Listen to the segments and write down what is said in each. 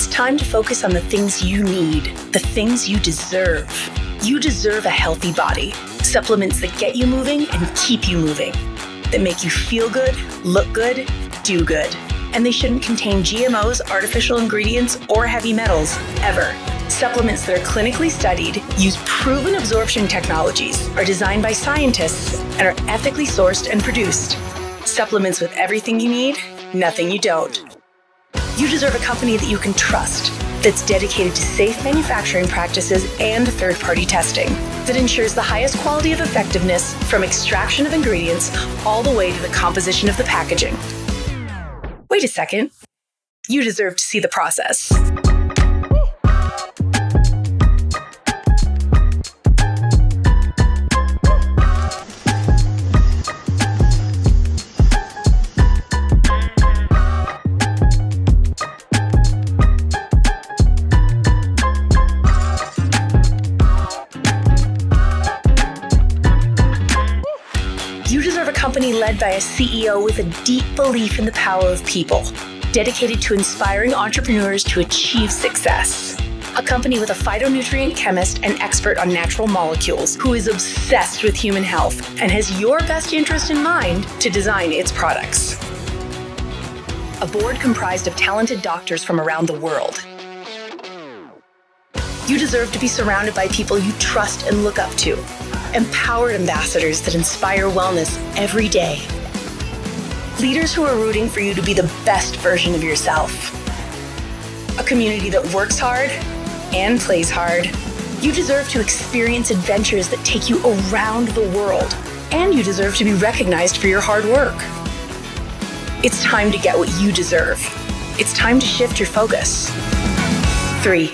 It's time to focus on the things you need, the things you deserve. You deserve a healthy body, supplements that get you moving and keep you moving, that make you feel good, look good, do good. And they shouldn't contain GMOs, artificial ingredients, or heavy metals, ever. Supplements that are clinically studied, use proven absorption technologies, are designed by scientists, and are ethically sourced and produced. Supplements with everything you need, nothing you don't. You deserve a company that you can trust, that's dedicated to safe manufacturing practices and third-party testing, that ensures the highest quality of effectiveness from extraction of ingredients all the way to the composition of the packaging. Wait a second. You deserve to see the process. You deserve a company led by a CEO with a deep belief in the power of people, dedicated to inspiring entrepreneurs to achieve success. A company with a phytonutrient chemist and expert on natural molecules who is obsessed with human health and has your best interest in mind to design its products. A board comprised of talented doctors from around the world. You deserve to be surrounded by people you trust and look up to. Empowered ambassadors that inspire wellness every day. Leaders who are rooting for you to be the best version of yourself. A community that works hard and plays hard. You deserve to experience adventures that take you around the world. And you deserve to be recognized for your hard work. It's time to get what you deserve. It's time to shift your focus. 3.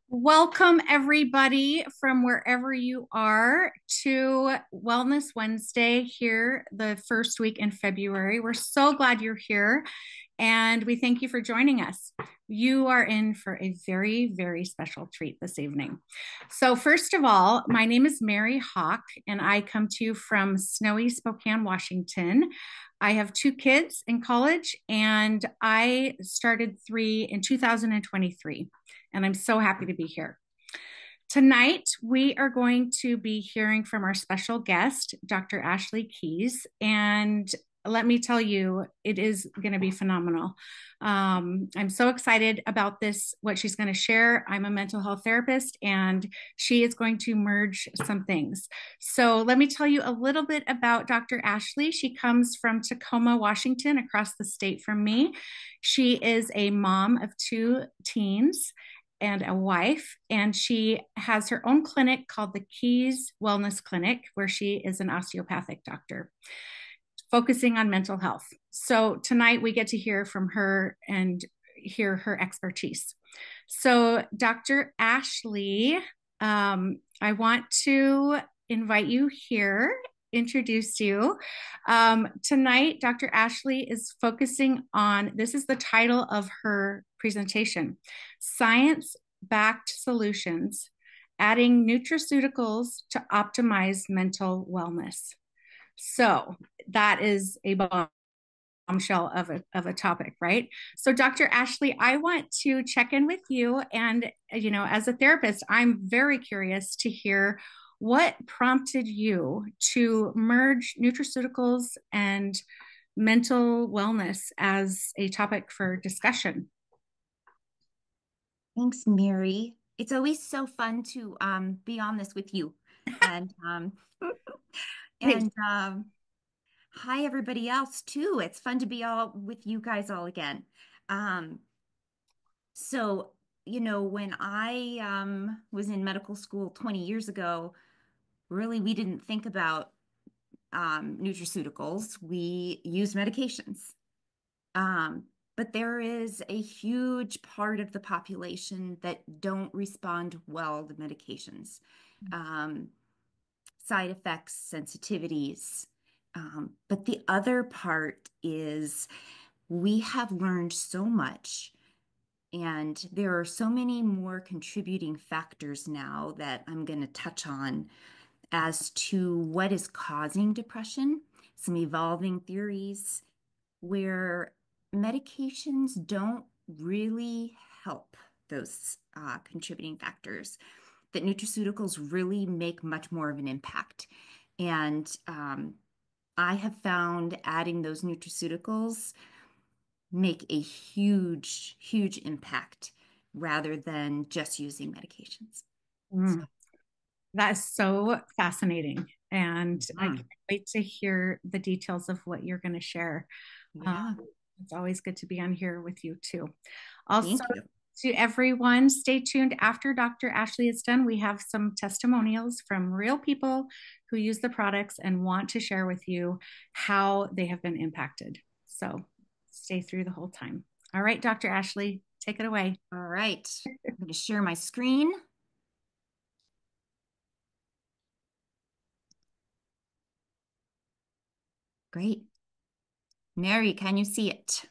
Welcome, everybody, from wherever you are to Wellness Wednesday here, the first week in February. We're so glad you're here, and we thank you for joining us. You are in for a very, very special treat this evening. So first of all, my name is Mary Hawk, and I come to you from snowy Spokane, Washington. I have 2 kids in college, and I started 3 in 2023. And I'm so happy to be here. Tonight, we are going to be hearing from our special guest, Dr. Ashley Keys. And let me tell you, it is going to be phenomenal. I'm so excited about this, what she's going to share. I'm a mental health therapist, and she is going to merge some things. So let me tell you a little bit about Dr. Ashley. She comes from Tacoma, Washington, across the state from me. She is a mom of 2 teens and a wife, and she has her own clinic called the Keys Wellness Clinic, where she is an osteopathic doctor focusing on mental health. So tonight we get to hear from her and hear her expertise. So Dr. Ashley, I want to invite you here, introduce you. Tonight, Dr. Ashley is focusing on, this is the title of her presentation, Science-Backed Solutions, Adding Nutraceuticals to Optimize Mental Wellness. So that is a bombshell of a topic, right? So Dr. Ashley, I want to check in with you. And, you know, as a therapist, I'm very curious to hear what prompted you to merge nutraceuticals and mental wellness as a topic for discussion. Thanks, Mary. It's always so fun to be on this with you. And hi, everybody else, too. It's fun to be all with you guys all again. So, you know, when I was in medical school 20 years ago, really, we didn't think about nutraceuticals. We used medications. But there is a huge part of the population that don't respond well to medications. Side effects, sensitivities. But the other part is we have learned so much, and there are so many more contributing factors now that I'm going to touch on as to what is causing depression, some evolving theories where medications don't really help those contributing factors, that nutraceuticals really make much more of an impact. And I have found adding those nutraceuticals make a huge, huge impact rather than just using medications. So, That is so fascinating. And I mm, can't wait to hear the details of what you're going to share. Um, yeah, it's always good to be on here with you too. Also, thank you. to everyone, stay tuned. After Dr. Ashley is done, we have some testimonials from real people who use the products and want to share with you how they have been impacted. So stay through the whole time. All right, Dr. Ashley, take it away. All right, I'm going to share my screen. Great. Mary, can you see it?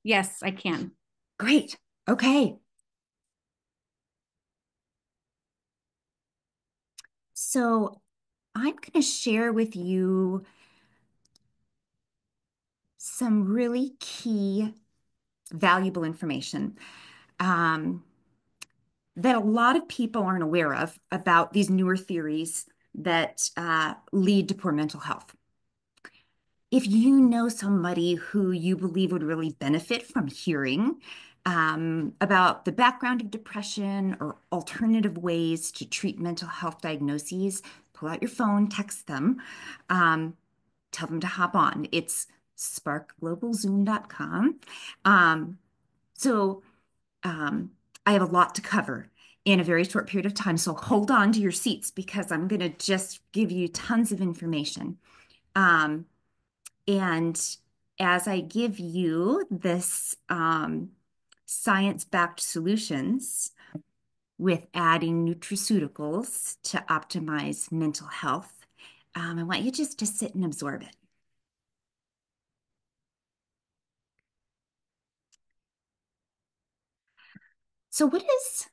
Yes, I can. Great. Okay. So I'm going to share with you some really key, valuable information um, that a lot of people aren't aware of about these newer theories that lead to poor mental health. If you know somebody who you believe would really benefit from hearing about the background of depression or alternative ways to treat mental health diagnoses, pull out your phone, text them, tell them to hop on. It's sparkglobalzoom.com. Um, so um, I have a lot to cover in a very short period of time. So hold on to your seats because I'm going to just give you tons of information. Um, and as I give you this science-backed solutions with adding nutraceuticals to optimize mental health, I want you just to sit and absorb it. So what is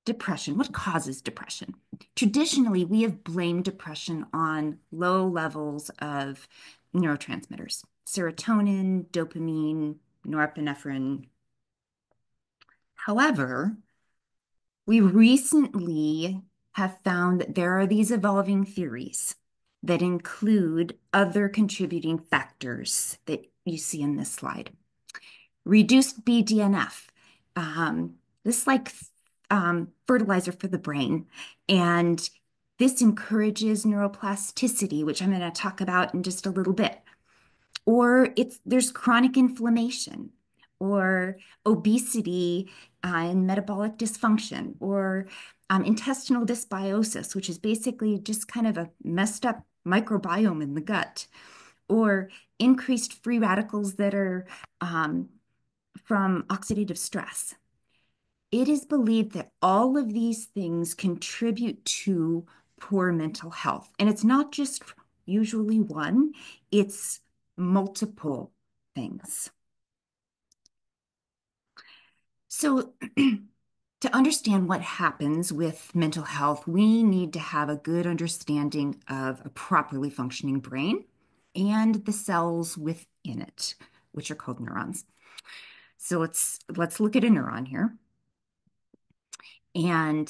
depression? What causes depression? Traditionally, we have blamed depression on low levels of neurotransmitters, serotonin, dopamine, norepinephrine. However, we recently have found that there are these evolving theories that include other contributing factors that you see in this slide. Reduced BDNF. This is like fertilizer for the brain. And this encourages neuroplasticity, which I'm going to talk about in just a little bit. Or there's chronic inflammation or obesity and metabolic dysfunction or intestinal dysbiosis, which is basically just kind of a messed up microbiome in the gut, or increased free radicals that are from oxidative stress. It is believed that all of these things contribute to poor mental health. And it's not just usually one, it's multiple things. So, to understand what happens with mental health, we need to have a good understanding of a properly functioning brain and the cells within it, which are called neurons. So let's look at a neuron here. And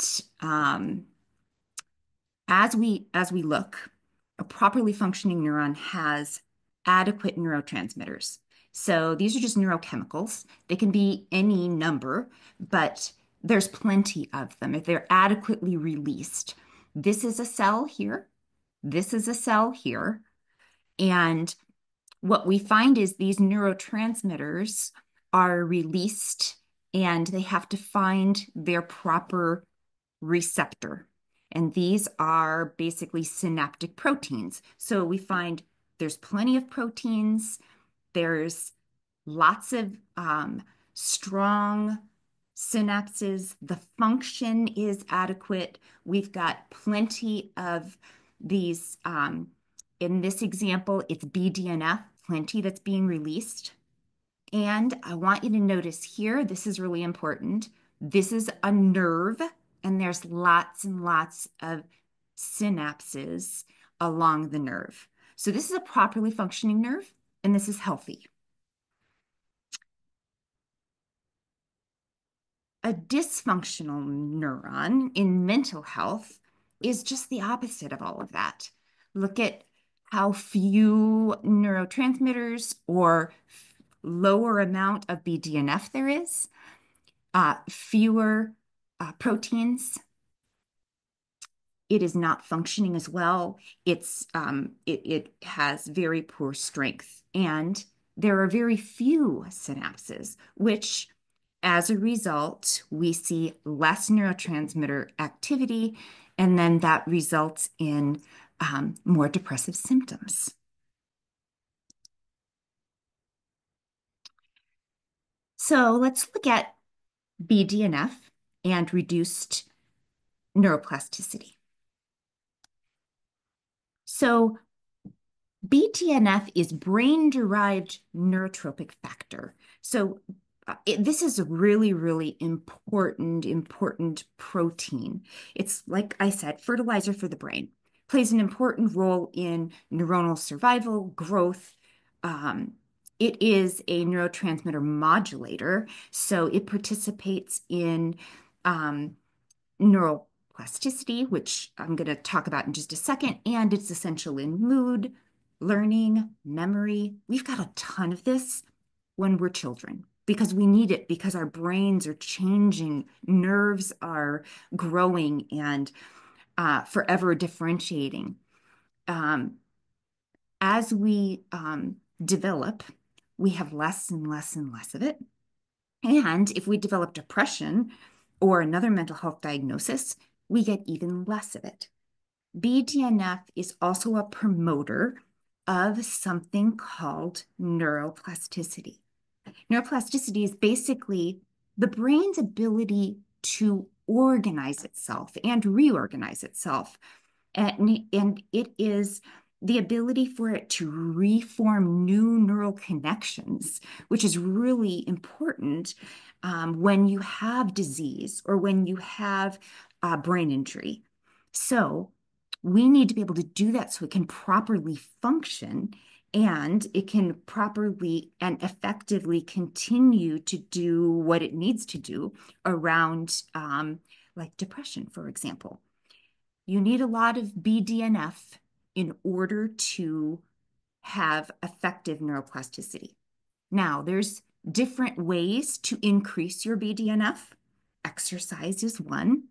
as we look, a properly functioning neuron has adequate neurotransmitters. So these are just neurochemicals. They can be any number, but there's plenty of them if they're adequately released. This is a cell here. This is a cell here. And what we find is these neurotransmitters are released and they have to find their proper receptor. And these are basically synaptic proteins. So we find there's plenty of proteins, there's lots of strong synapses, the function is adequate. We've got plenty of these. In this example, it's BDNF, plenty that's being released. And I want you to notice here, this is really important. This is a nerve and there's lots and lots of synapses along the nerve. So this is a properly functioning nerve, and this is healthy. A dysfunctional neuron in mental health is just the opposite of all of that. Look at how few neurotransmitters or lower amount of BDNF there is, fewer proteins. It is not functioning as well. It has very poor strength, and there are very few synapses, which as a result, we see less neurotransmitter activity, and then that results in more depressive symptoms. So let's look at BDNF and reduced neuroplasticity. So BDNF is brain-derived neurotrophic factor. So this is a really, really important protein. It's, like I said, fertilizer for the brain. Plays an important role in neuronal survival, growth. It is a neurotransmitter modulator, so it participates in neuroplasticity, which I'm going to talk about in just a second, and it's essential in mood, learning, memory. We've got a ton of this when we're children because we need it because our brains are changing, nerves are growing and forever differentiating. As we develop, we have less and less and less of it. And if we develop depression or another mental health diagnosis, we get even less of it. BDNF is also a promoter of something called neuroplasticity. Neuroplasticity is basically the brain's ability to organize itself and reorganize itself. And it is the ability for it to reform new neural connections, which is really important when you have disease or when you have brain injury. So we need to be able to do that so it can properly function and it can properly and effectively continue to do what it needs to do around like depression, for example. You need a lot of BDNF in order to have effective neuroplasticity. Now, there's different ways to increase your BDNF. Exercise is one,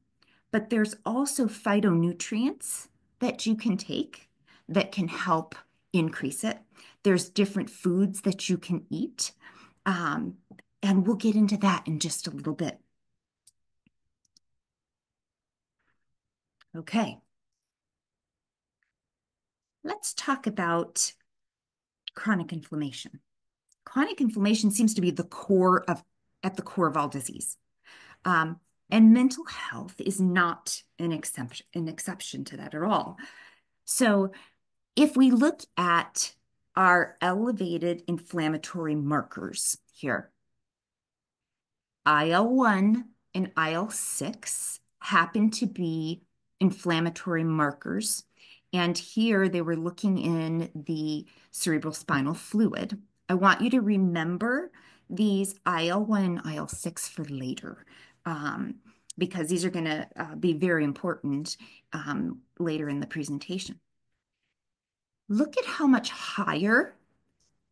but there's also phytonutrients that you can take that can help increase it. There's different foods that you can eat. And we'll get into that in just a little bit. Okay. Let's talk about chronic inflammation. Chronic inflammation seems to be at the core of all disease. And mental health is not an exception to that at all. So if we look at our elevated inflammatory markers here, IL-1 and IL-6 happen to be inflammatory markers. And here they were looking in the cerebrospinal fluid. I want you to remember these IL-1 and IL-6 for later because these are going to be very important later in the presentation. Look at how much higher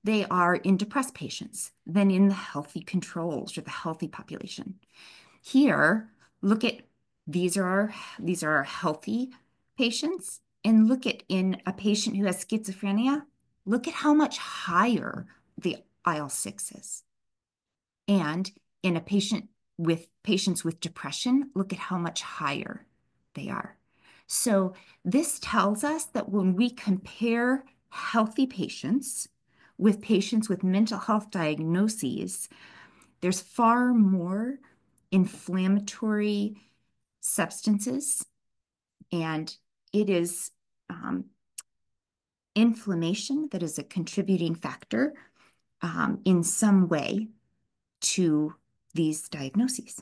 they are in depressed patients than in the healthy controls or the healthy population. Here, look at these are our healthy patients, and look at in a patient who has schizophrenia, look at how much higher the IL-6 is. And in a patients with depression, look at how much higher they are. So this tells us that when we compare healthy patients with mental health diagnoses, there's far more inflammatory substances, and it is inflammation that is a contributing factor in some way to these diagnoses.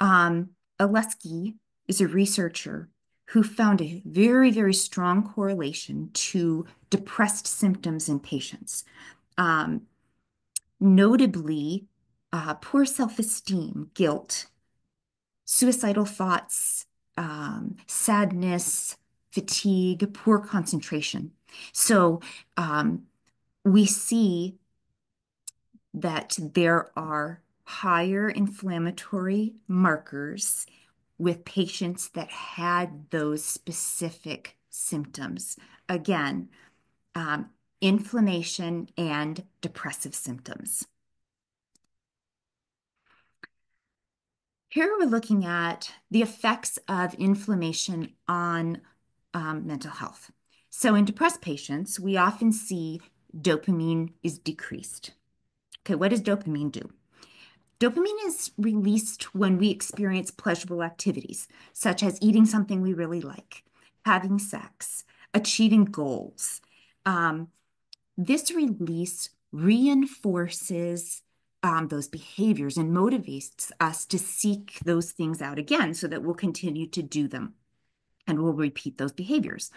Oleski is a researcher who found a very, very strong correlation to depressed symptoms in patients. Um, Notably, poor self-esteem, guilt, suicidal thoughts, sadness, fatigue, poor concentration. So we see that there are higher inflammatory markers with patients that had those specific symptoms. Again, inflammation and depressive symptoms. Here we're looking at the effects of inflammation on mental health. So in depressed patients, we often see dopamine is decreased. Okay, what does dopamine do? Dopamine is released when we experience pleasurable activities, such as eating something we really like, having sex, achieving goals. This release reinforces those behaviors and motivates us to seek those things out again so that we'll continue to do them and we'll repeat those behaviors.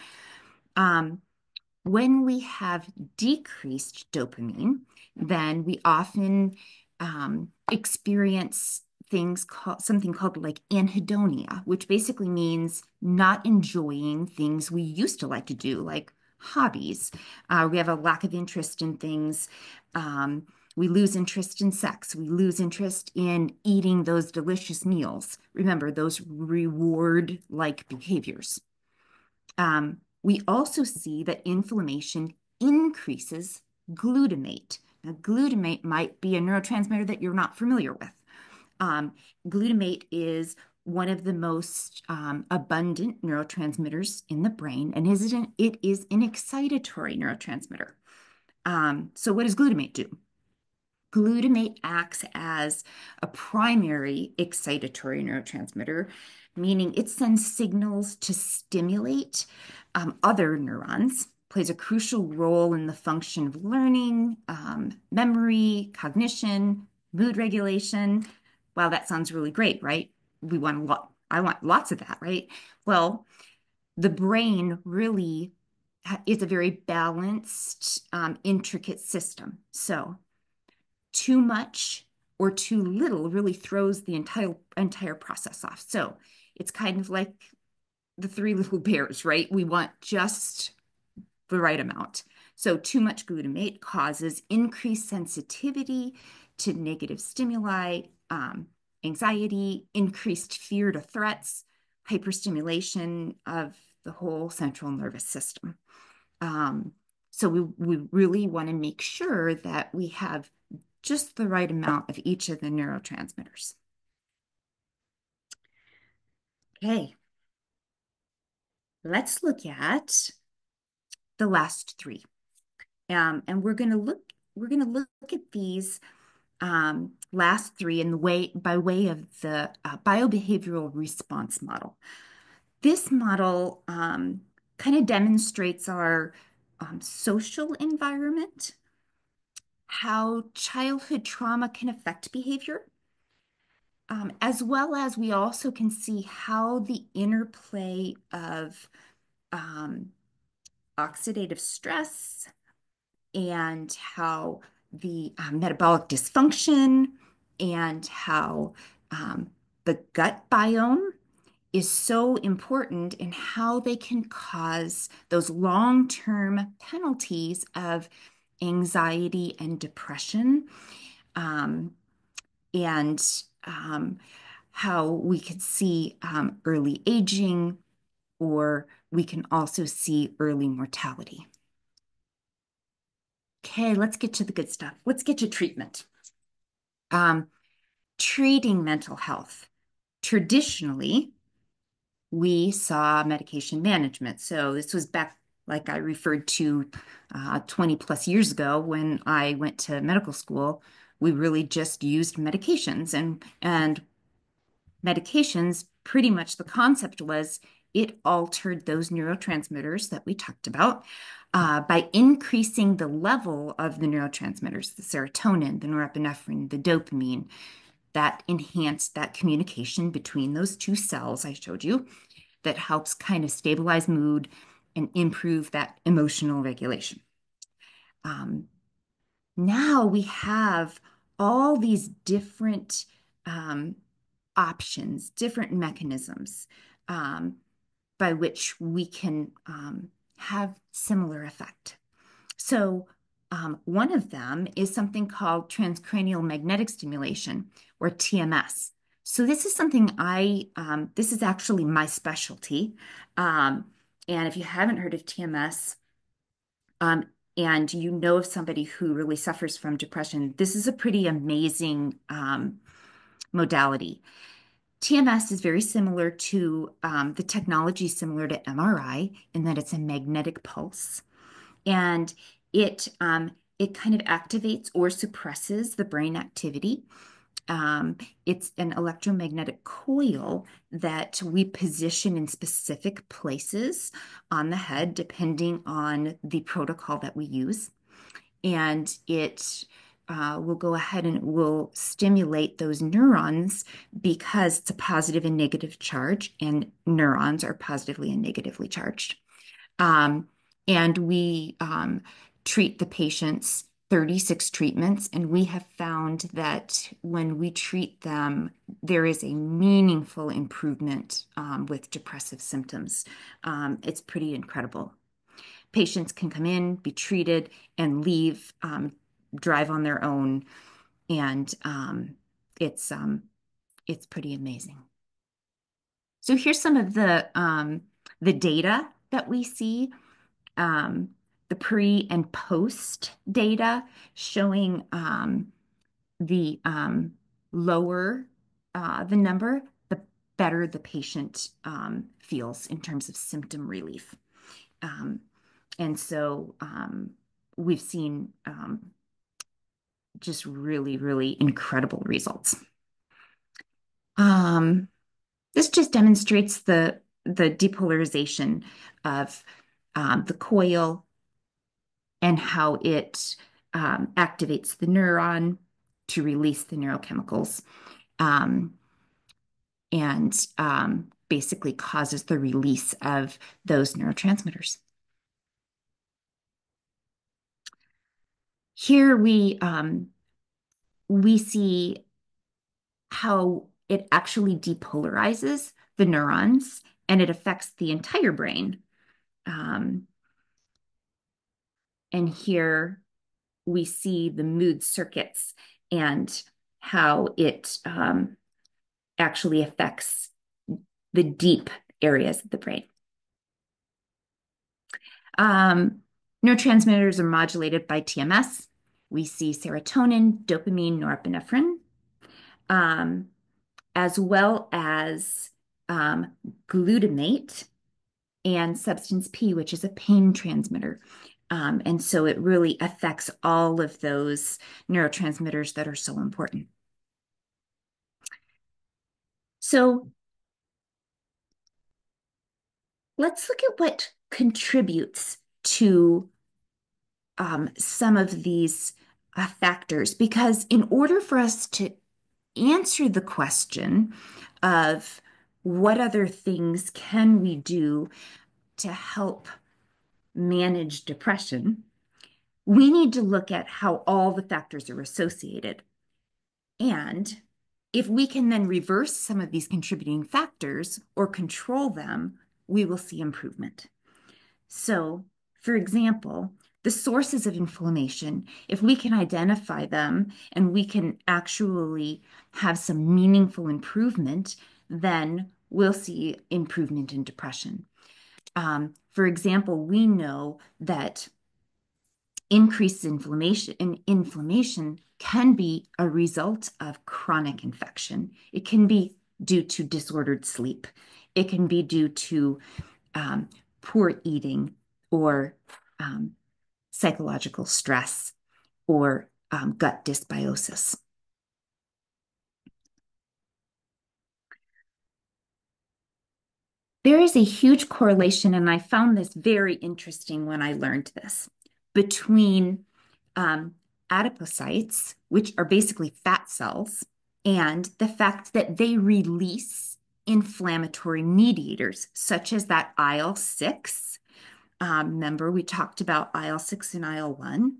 When we have decreased dopamine, then we often experience something called like anhedonia, which basically means not enjoying things we used to like to do, like hobbies. We have a lack of interest in things. We lose interest in sex. We lose interest in eating those delicious meals. Remember, those reward-like behaviors. We also see that inflammation increases glutamate. Now, glutamate might be a neurotransmitter that you're not familiar with. Glutamate is one of the most abundant neurotransmitters in the brain, and it is an excitatory neurotransmitter. So what does glutamate do? Glutamate acts as a primary excitatory neurotransmitter, meaning it sends signals to stimulate other neurons, plays a crucial role in the function of learning, memory, cognition, mood regulation. Wow, that sounds really great, right? We want a lot. I want lots of that, right? Well, the brain really is a very balanced, intricate system. So too much or too little really throws the entire process off. So it's kind of like the three little bears, right? We want just the right amount. So too much glutamate causes increased sensitivity to negative stimuli, anxiety, increased fear to threats, hyperstimulation of the whole central nervous system. So we really want to make sure that we have just the right amount of each of the neurotransmitters. Okay, let's look at the last three. And we're going to look at these last three by way of the biobehavioral response model. This model kind of demonstrates our social environment, how childhood trauma can affect behavior, as well as we also can see how the interplay of oxidative stress and how the metabolic dysfunction and how the gut biome is so important in how they can cause those long-term penalties of anxiety and depression, and how we could see early aging, or we can also see early mortality. Okay, let's get to the good stuff. Let's get to treatment. Treating mental health. Traditionally, we saw medication management. So this was back, like I referred to 20 plus years ago when I went to medical school. We really just used medications, and medications, pretty much the concept was it altered those neurotransmitters that we talked about by increasing the level of the neurotransmitters, the serotonin, the norepinephrine, the dopamine, that enhance that communication between those two cells I showed you that helps kind of stabilize mood and improve that emotional regulation. Now we have all these different options, different mechanisms by which we can have similar effect. So one of them is something called transcranial magnetic stimulation, or TMS. So this is something this is actually my specialty. And if you haven't heard of TMS, um, and you know of somebody who really suffers from depression, this is a pretty amazing modality. TMS is very similar to the technology similar to MRI in that it's a magnetic pulse, and it kind of activates or suppresses the brain activity. It's an electromagnetic coil that we position in specific places on the head, depending on the protocol that we use. And it will go ahead and it will stimulate those neurons because it's a positive and negative charge, and neurons are positively and negatively charged. Um, and we treat the patients 36 treatments, and we have found that when we treat them, there is a meaningful improvement with depressive symptoms. It's pretty incredible. Patients can come in, be treated, and leave, drive on their own, and it's pretty amazing. So here's some of the data that we see, the pre and post data showing the lower the number, the better the patient feels in terms of symptom relief. And so we've seen just really, really incredible results. This just demonstrates the depolarization of the coil and how it activates the neuron to release the neurochemicals, and basically causes the release of those neurotransmitters. Here we see how it actually depolarizes the neurons, and it affects the entire brain. And here we see the mood circuits and how it actually affects the deep areas of the brain. Neurotransmitters are modulated by TMS. We see serotonin, dopamine, norepinephrine, as well as glutamate and substance P, which is a pain transmitter. And so it really affects all of those neurotransmitters that are so important. So let's look at what contributes to some of these factors, because in order for us to answer the question of what other things can we do to help manage depression, we need to look at how all the factors are associated. And if we can then reverse some of these contributing factors or control them, we will see improvement. So, for example, the sources of inflammation, if we can identify them and we can actually have some meaningful improvement, then we'll see improvement in depression. For example, we know that increased inflammation can be a result of chronic infection. It can be due to disordered sleep. It can be due to poor eating, or psychological stress, or gut dysbiosis. There is a huge correlation, and I found this very interesting when I learned this, between adipocytes, which are basically fat cells, and the fact that they release inflammatory mediators, such as that IL-6. Remember, we talked about IL-6 and IL-1,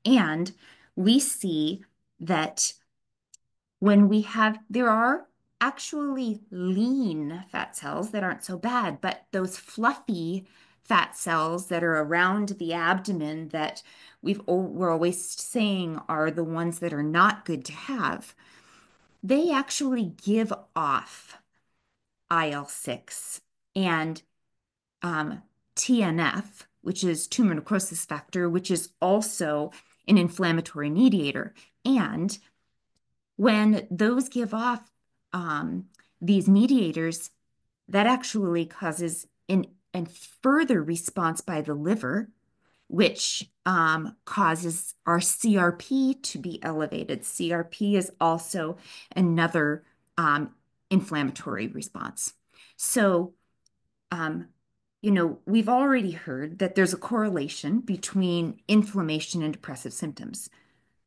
and we see that there are actually lean fat cells that aren't so bad, but those fluffy fat cells that are around the abdomen that we're always saying are the ones that are not good to have, they actually give off IL-6 and um, TNF, which is tumor necrosis factor, which is also an inflammatory mediator. And when those give off these mediators, that actually causes a further response by the liver, which causes our CRP to be elevated. CRP is also another inflammatory response. So, um, we've already heard that there's a correlation between inflammation and depressive symptoms.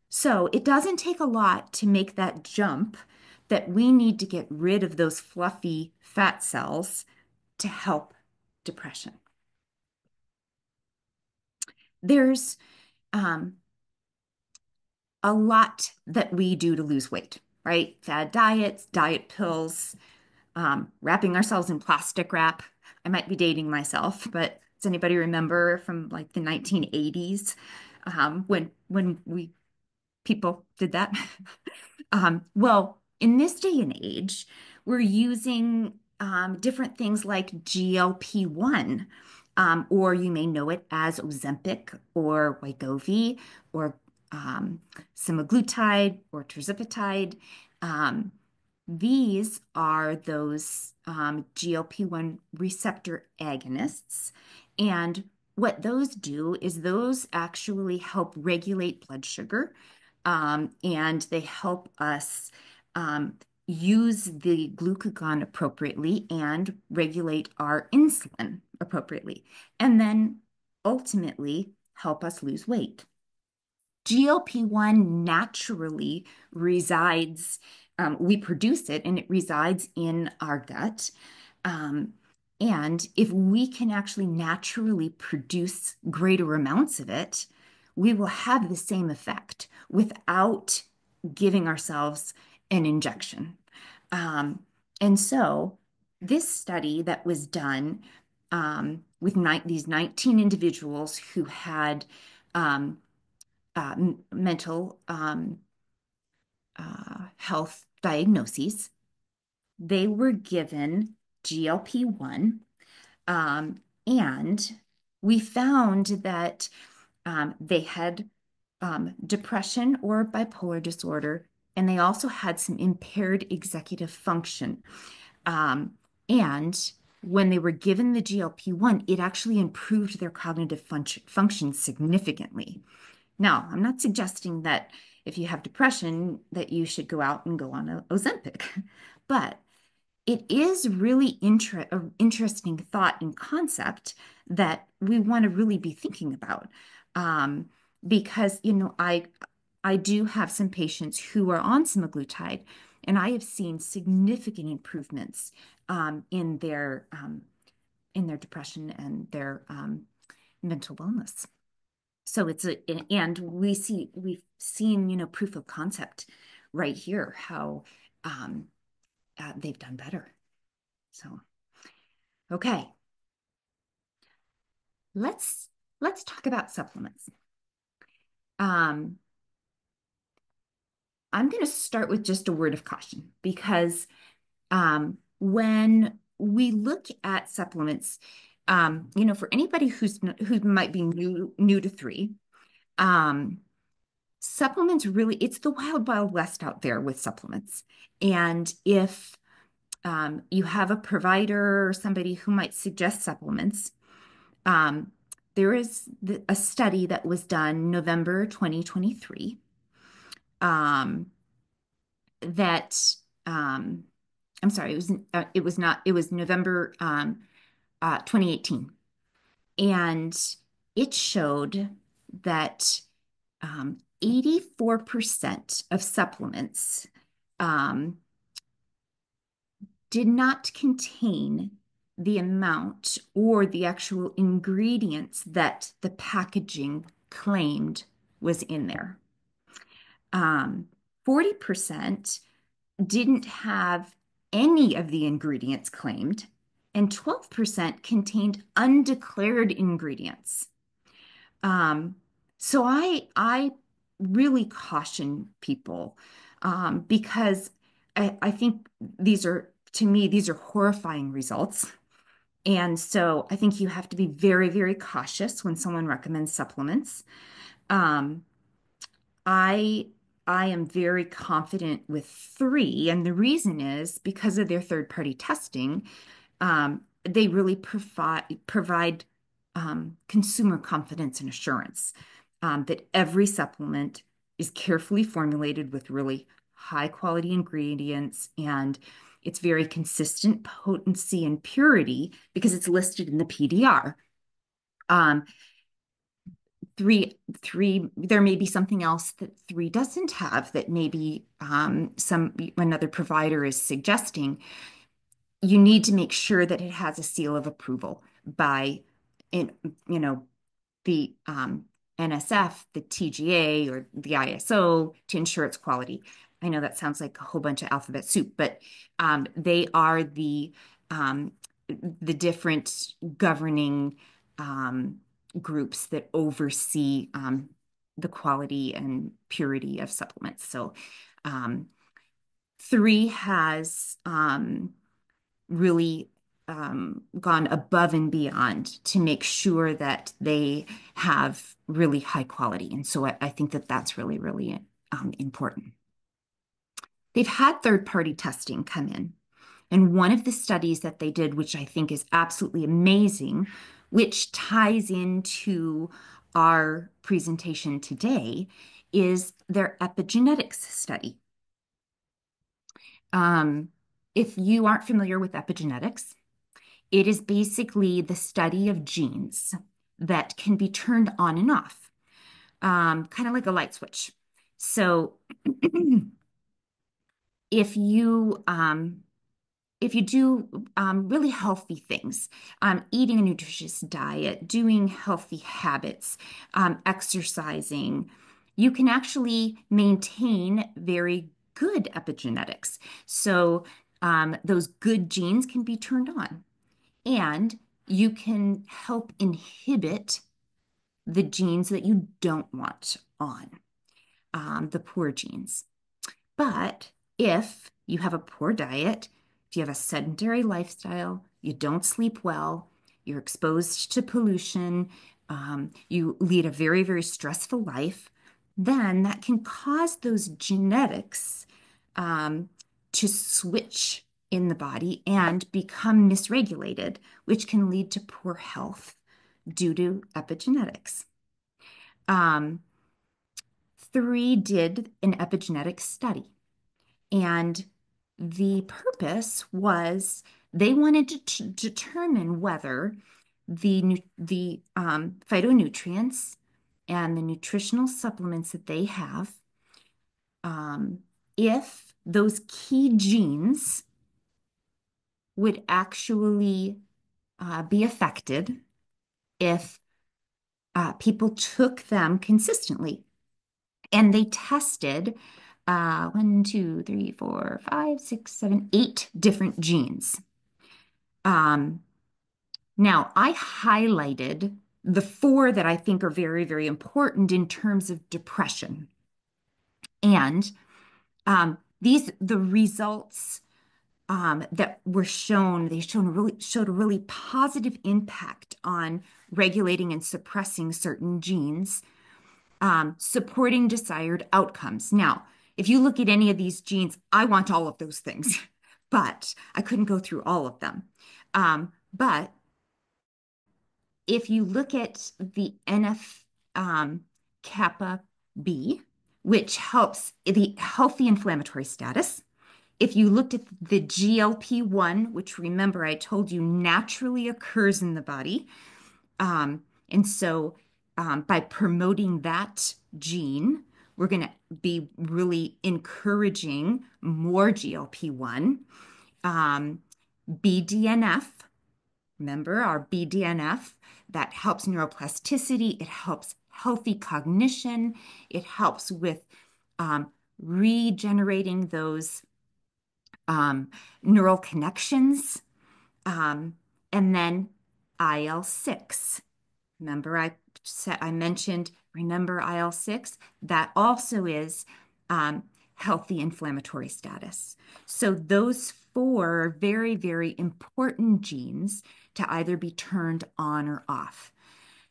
So it doesn't take a lot to make that jump that we need to get rid of those fluffy fat cells to help depression. There's um, a lot that we do to lose weight, right? Fad diets, diet pills, wrapping ourselves in plastic wrap. I might be dating myself, but does anybody remember from like the 1980s when we people did that? Well, in this day and age, we're using different things like GLP-1, or you may know it as Ozempic or Wegovy or semaglutide or tirzepatide. Um, these are those GLP-1 receptor agonists. And what those do is those actually help regulate blood sugar, and they help us use the glucagon appropriately and regulate our insulin appropriately, and then ultimately help us lose weight. GLP-1 naturally resides, we produce it and it resides in our gut. Um, and if we can actually naturally produce greater amounts of it, we will have the same effect without giving ourselves an injection. Um, and so, this study that was done with these 19 individuals who had um, mental health diagnoses, they were given GLP-1, and we found that they had depression or bipolar disorder, and they also had some impaired executive function. And when they were given the GLP-1, it actually improved their cognitive function significantly. Now, I'm not suggesting that if you have depression that you should go out and go on a Ozempic, but it is really an interesting thought and concept that we want to really be thinking about. Because, I do have some patients who are on semaglutide, and I have seen significant improvements in their depression and their mental wellness. So and we've seen, proof of concept right here, how they've done better. So, okay, let's talk about supplements. Um, I'm going to start with just a word of caution because when we look at supplements, for anybody who might be new to three, supplements really, it's the wild, wild west out there with supplements. And if you have a provider or somebody who might suggest supplements, there is a study that was done November 2023 that I'm sorry, it was not, it was November 2018. And it showed that 84% of supplements um, did not contain the amount or the actual ingredients that the packaging claimed was in there. 40% didn't have any of the ingredients claimed, and 12% contained undeclared ingredients. Um, so I really caution people because I think these are, to me, these are horrifying results. And so I think you have to be very, very cautious when someone recommends supplements. Um, I I am very confident with three, and the reason is because of their third-party testing. They really provide consumer confidence and assurance that every supplement is carefully formulated with really high quality ingredients and it's very consistent potency and purity because it's listed in the PDR. Um, there may be something else that three doesn't have that maybe some another provider is suggesting. You need to make sure that it has a seal of approval by, in, you know, the NSF, the TGA, or the ISO to ensure its quality. I know that sounds like a whole bunch of alphabet soup, but they are um, the different governing um, groups that oversee the quality and purity of supplements. So um, three has really gone above and beyond to make sure that they have really high quality. And so I think that that's really, really important. They've had third-party testing come in. And one of the studies that they did, which I think is absolutely amazing, which ties into our presentation today, is their epigenetics study. If you aren't familiar with epigenetics, it is basically the study of genes that can be turned on and off, kind of like a light switch. So if you if you do really healthy things, eating a nutritious diet, doing healthy habits, exercising, you can actually maintain very good epigenetics. So those good genes can be turned on. And you can help inhibit the genes that you don't want on, the poor genes. But if you have a poor diet, if you have a sedentary lifestyle, you don't sleep well, you're exposed to pollution, you lead a very, very stressful life, then that can cause those genetics um, to switch in the body and become misregulated, which can lead to poor health due to epigenetics. Um, three did an epigenetic study. And the purpose was they wanted to determine whether the phytonutrients and the nutritional supplements that they have, if those key genes would actually be affected if people took them consistently. And they tested one, two, three, four, five, six, seven, eight different genes. Um, Now, I highlighted the four that I think are very, very important in terms of depression. And the results that were shown, showed a really positive impact on regulating and suppressing certain genes, supporting desired outcomes. Now, if you look at any of these genes, I want all of those things, but I couldn't go through all of them. But if you look at the NF kappa B, which helps the healthy inflammatory status, if you looked at the GLP-1, which remember I told you naturally occurs in the body, and so by promoting that gene, we're going to be really encouraging more GLP-1, um, BDNF. Remember our BDNF that helps neuroplasticity. It helps healthy cognition. It helps with regenerating those neural connections. Um, and then IL-6. Remember, I mentioned, remember IL-6? That also is healthy inflammatory status. So those four are very, very important genes to either be turned on or off.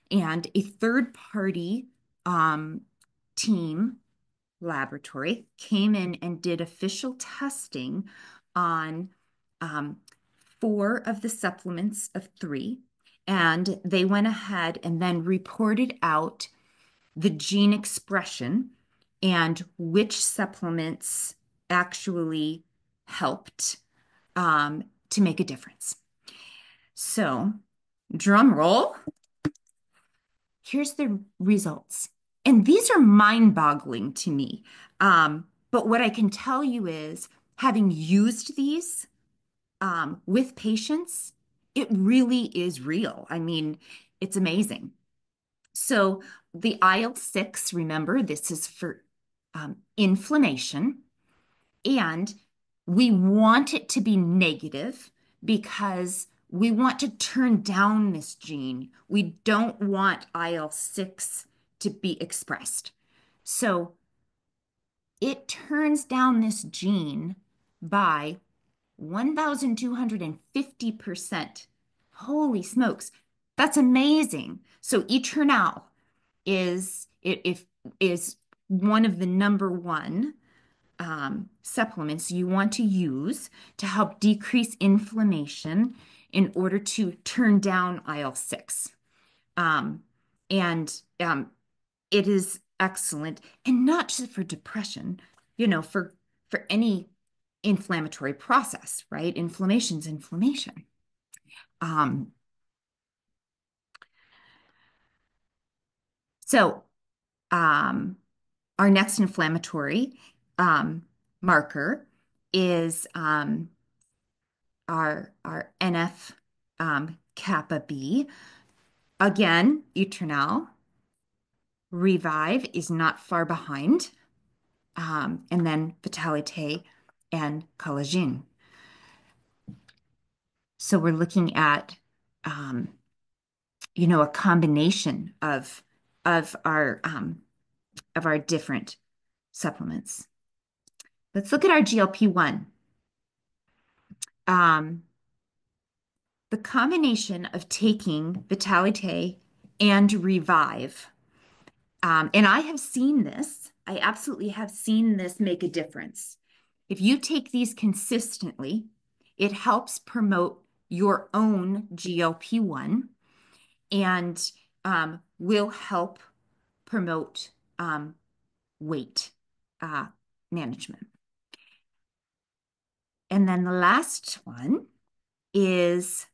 And a third party team laboratory came in and did official testing on um, four of the supplements of three. And they went ahead and then reported out the gene expression and which supplements actually helped to make a difference. So, drum roll, here's the results. And these are mind-boggling to me. But what I can tell you is, having used these with patients, it really is real. I mean, it's amazing. So the IL-6, remember, this is for inflammation, and we want it to be negative because we want to turn down this gene. We don't want IL-6 to be expressed. So it turns down this gene by 1,250%. Holy smokes, that's amazing. So eternal is one of the number one supplements you want to use to help decrease inflammation in order to turn down IL-6. And it is excellent, and not just for depression, for any inflammatory process, right? Inflammation's inflammation. Um, so our next inflammatory marker is our NF kappa B. Again, Eternal. Revive is not far behind. And then Vitalite and Collagen. So we're looking at, a combination of our different supplements. Let's look at our GLP-1. The combination of taking Vitalite and Revive, and I have seen this, I absolutely have seen this make a difference. If you take these consistently, it helps promote your own GLP-1 and will help promote weight management. And then the last one is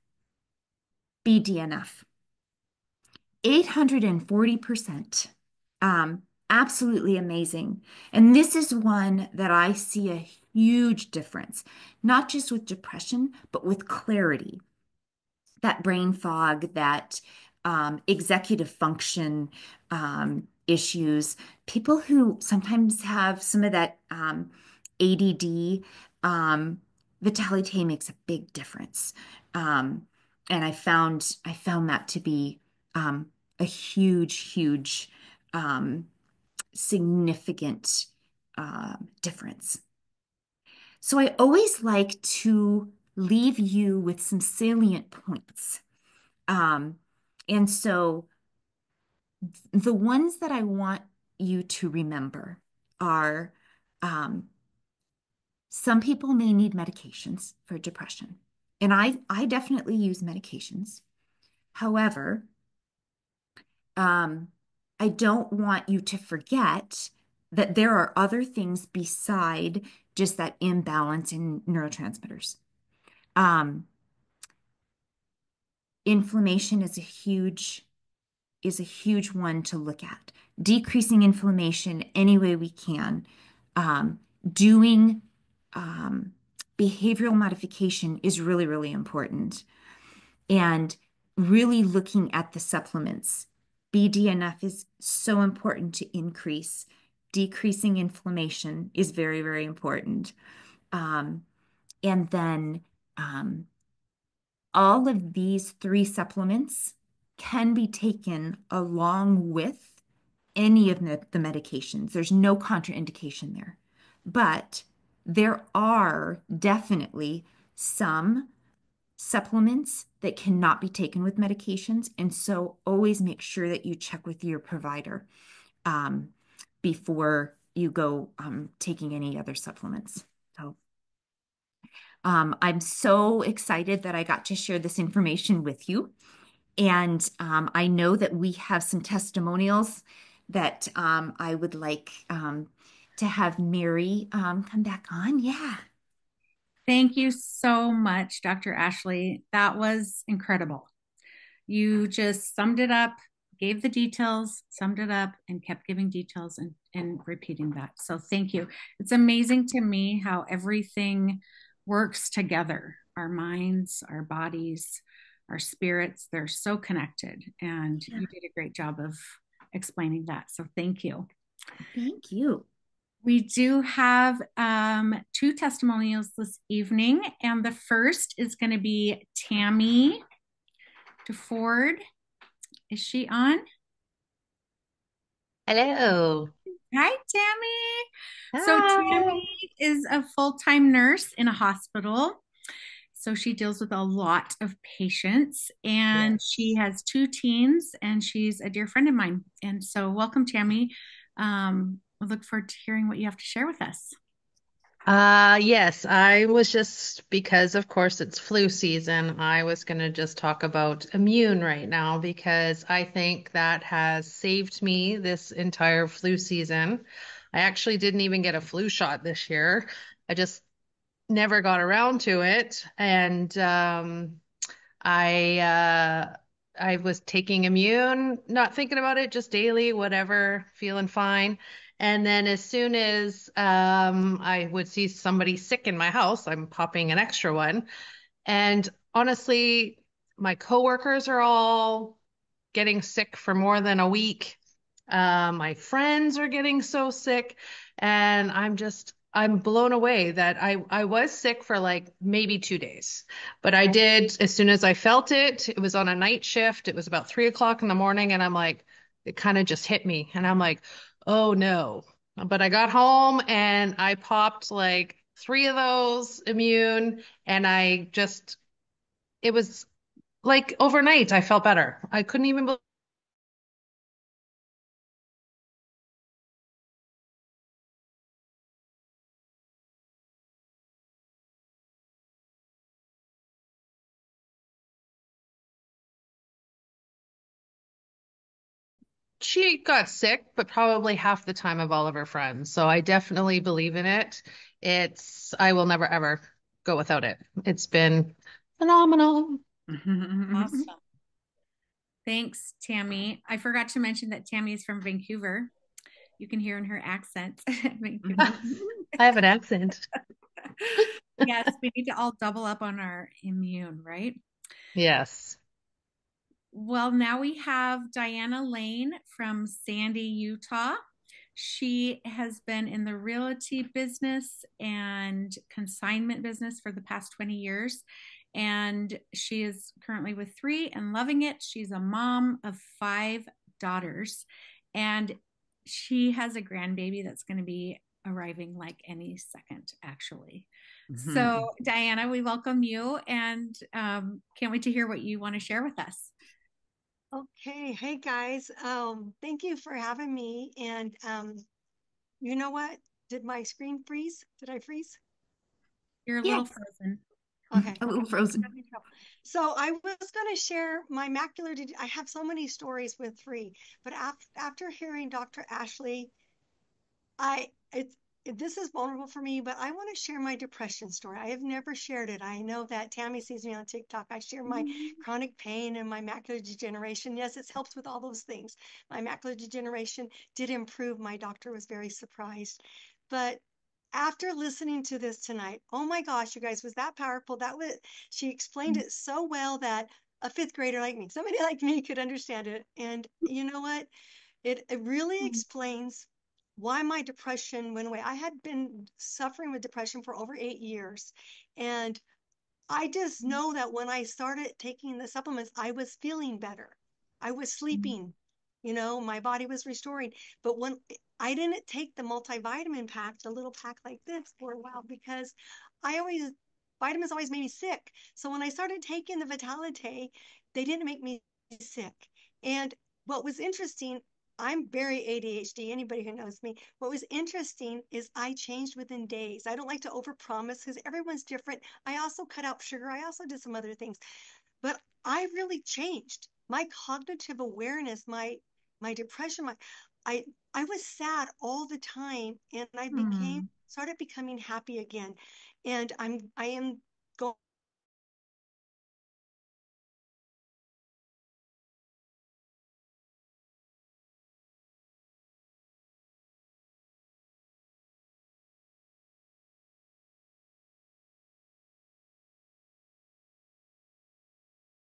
BDNF. 840%. Absolutely amazing. And this is one that I see a huge difference, not just with depression, but with clarity, that brain fog, that executive function issues. People who sometimes have some of that ADD, Vitalite makes a big difference. And I found that to be a huge significant difference. So I always like to leave you with some salient points. And so the ones that I want you to remember are some people may need medications for depression. And I definitely use medications. However, I don't want you to forget that there are other things beside just that imbalance in neurotransmitters. Inflammation is a huge is a huge one to look at. Decreasing inflammation any way we can. Doing behavioral modification is really, really important. And really looking at the supplements. BDNF is so important to increase. Decreasing inflammation is very, very important. Um, and then all of these three supplements can be taken along with any of the medications. There's no contraindication there. But there are definitely some supplements that cannot be taken with medications. And so always make sure that you check with your provider um, before you go taking any other supplements. So I'm so excited that I got to share this information with you. And I know that we have some testimonials that I would like to have Mary come back on. Yeah. Thank you so much, Dr. Ashley. That was incredible. You just summed it up, gave the details, summed it up, and kept giving details and repeating that. So thank you. It's amazing to me how everything works together. Our minds, our bodies, our spirits, they're so connected. And Yeah. you did a great job of explaining that. So thank you. Thank you. We do have two testimonials this evening, and the first is going to be Tammy DeFord. Is she on? Hello. Hi, Tammy. So, Hi. Tammy is a full time nurse in a hospital. So, she deals with a lot of patients, and she Yes. has two teens, and she's a dear friend of mine. And so, welcome, Tammy. I look forward to hearing what you have to share with us. Yes, I was just because of course it's flu season, I was going to just talk about immune right now because I think that has saved me this entire flu season. I actually didn't even get a flu shot this year. I just never got around to it. And I I was taking immune, not thinking about it, just daily, whatever, feeling fine. And then as soon as I would see somebody sick in my house, I'm popping an extra one. And honestly, my coworkers are all getting sick for more than a week. My friends are getting so sick, and I'm blown away that I was sick for like maybe 2 days. But I did, as soon as I felt it, it was on a night shift. It was about 3 o'clock in the morning, and I'm like, it kind of just hit me. And I'm like, oh no. But I got home and I popped like three of those immune, and it was like overnight, I felt better. I couldn't even believe. She got sick, but probably half the time of all of her friends. So I definitely believe in it. I will never ever go without it. It's been phenomenal. Awesome. Thanks, Tammy. I forgot to mention that Tammy is from Vancouver. You can hear in her accent. Vancouver. I have an accent. Yes, we need to all double up on our immune, right? Yes. Well, now we have Diana Lane from Sandy, Utah. She has been in the realty business and consignment business for the past 20 years. And she is currently with three and loving it. She's a mom of five daughters. And she has a grandbaby that's going to be arriving like any second, actually. So, Diana, we welcome you and can't wait to hear what you want to share with us. Okay, hey guys. Thank you for having me. And you know what? Did my screen freeze? Did I freeze? You're a Yeah. little frozen. Okay. A little frozen. So I was going to share my macular. I have so many stories with three, but after hearing Dr. Ashley, I it's this is vulnerable for me, but I want to share my depression story. I have never shared it. I know that Tammy sees me on TikTok. I share my chronic pain and my macular degeneration. Yes, it's helped with all those things. My macular degeneration did improve. My doctor was very surprised. But after listening to this tonight, oh my gosh, you guys, was that powerful? She explained it so well that a fifth grader like me, somebody like me could understand it. And you know what? It really explains why my depression went away. I had been suffering with depression for over 8 years. And I just know that when I started taking the supplements, I was feeling better. I was sleeping, my body was restoring. But when I didn't take the multivitamin pack, the little pack like this, for a while because vitamins always made me sick. So when I started taking the Vitalite, they didn't make me sick. And what was interesting, I'm very ADHD, anybody who knows me. What was interesting is I changed within days. I don't like to overpromise because everyone's different. I also cut out sugar. I also did some other things, but I really changed. My cognitive awareness, my depression, I I was sad all the time, and I started becoming happy again. And I am going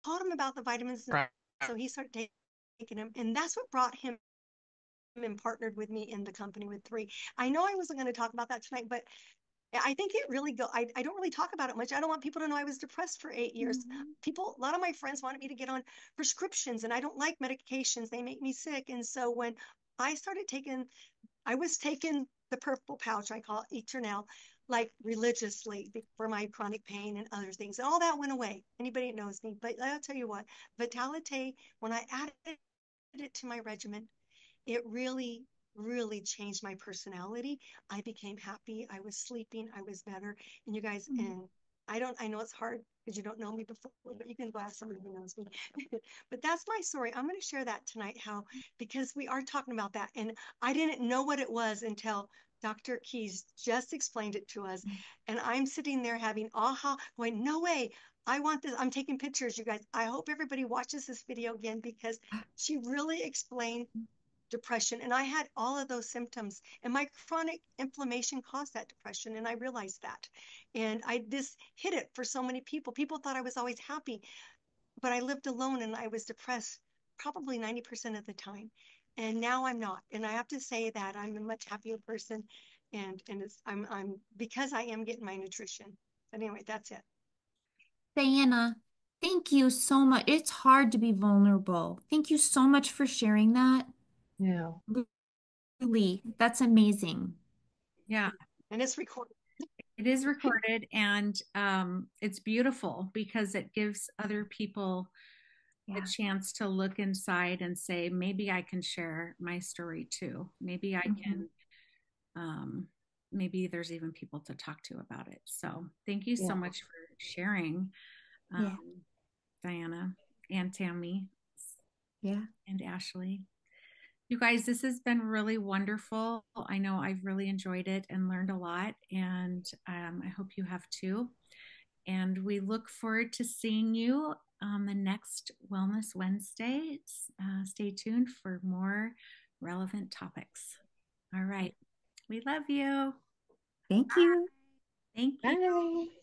told him about the vitamins, right. So he started taking them, and that's what brought him and partnered with me in the company with three. I know I wasn't going to talk about that tonight, but I think it really I don't really talk about it much. I don't want people to know I was depressed for 8 years. A lot of my friends wanted me to get on prescriptions, and I don't like medications. They make me sick. And so when I started I was taking the purple pouch, I call it Eternal, like religiously for my chronic pain and other things. And all that went away. Anybody that knows me. But I'll tell you what, Vitalite, when I added it to my regimen, it really, really changed my personality. I became happy. I was sleeping. I was better. And you guys, and I know it's hard because you don't know me before, but you can go ask somebody who knows me. But that's my story. I'm going to share that tonight, because we are talking about that. And I didn't know what it was until Dr. Keys just explained it to us. And I'm sitting there having aha, going, no way. I want this. I'm taking pictures, you guys. I hope everybody watches this video again because she really explained depression. And I had all of those symptoms, and my chronic inflammation caused that depression. And I realized that. And I just hid it for so many people. People thought I was always happy, but I lived alone and I was depressed probably 90% of the time. And now I'm not. And I have to say that I'm a much happier person. And I'm because I am getting my nutrition. But anyway, that's it. Diana, thank you so much. It's hard to be vulnerable. Thank you so much for sharing that. Yeah. Really, that's amazing. Yeah. And it's recorded. It is recorded, and it's beautiful because it gives other people a chance to look inside and say, maybe I can share my story too. Maybe I can, maybe there's even people to talk to about it. So thank you so much for sharing, Diana and Tammy and Ashley. You guys, this has been really wonderful. I know I've really enjoyed it and learned a lot, and I hope you have too. And we look forward to seeing you on the next Wellness Wednesday. Stay tuned for more relevant topics. All right. We love you. Thank you. Thank you. Bye.